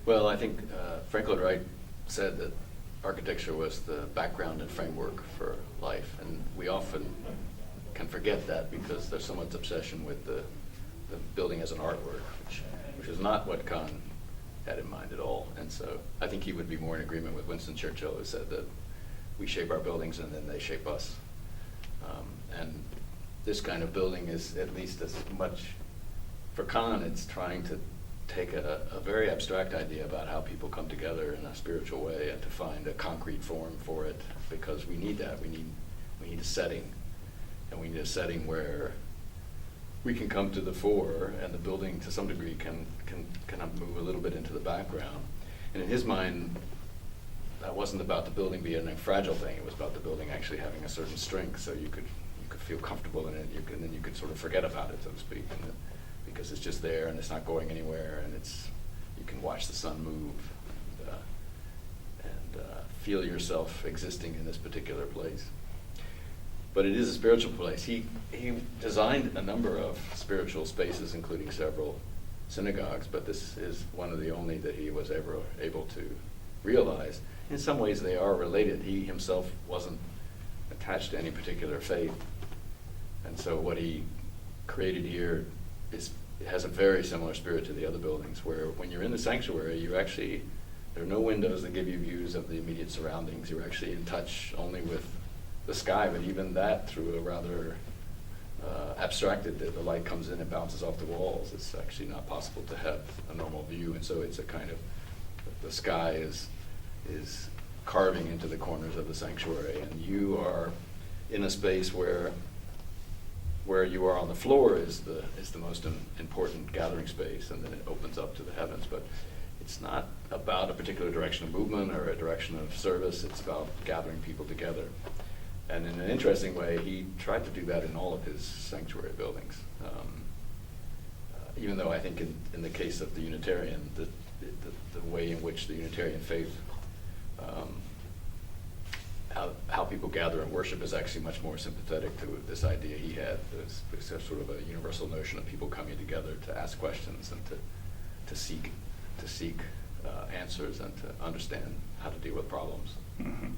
Well, I think Frank Lloyd Wright said that architecture was the background and framework for life, and we often can forget that because there's so much obsession with the building as an artwork, which is not what Kahn had in mind at all. And so I think he would be more in agreement with Winston Churchill, who said that we shape our buildings and then they shape us. And this kind of building is at least as much, for Kahn, it's trying to take a very abstract idea about how people come together in a spiritual way and to find a concrete form for it, because we need that. We need a setting, and we need a setting where we can come to the fore and the building to some degree can kind of move a little bit into the background. And in his mind, that wasn't about the building being a fragile thing. It was about the building actually having a certain strength, so you could feel comfortable in it, and then you could sort of forget about it, so to speak, because it's just there and it's not going anywhere, and you can watch the sun move and feel yourself existing in this particular place. But it is a spiritual place. He designed a number of spiritual spaces, including several synagogues, but this is one of the only that he was ever able to realize. In some ways they are related. He himself wasn't attached to any particular faith. And so what he created here has a very similar spirit to the other buildings, where when you're in the sanctuary, there are no windows that give you views of the immediate surroundings. You're actually in touch only with the sky, but even that through a rather abstracted, the light comes in and bounces off the walls. It's actually not possible to have a normal view, and so it's a kind of, the sky is carving into the corners of the sanctuary, and you are in a space where you are on the floor is the most important gathering space, and then it opens up to the heavens. But it's not about a particular direction of movement or a direction of service. It's about gathering people together. And in an interesting way, he tried to do that in all of his sanctuary buildings. Even though I think in the case of the Unitarian, the way in which the Unitarian faith, how people gather and worship is actually much more sympathetic to this idea he had. There's sort of a universal notion of people coming together to ask questions and to seek answers and to understand how to deal with problems. Mm-hmm.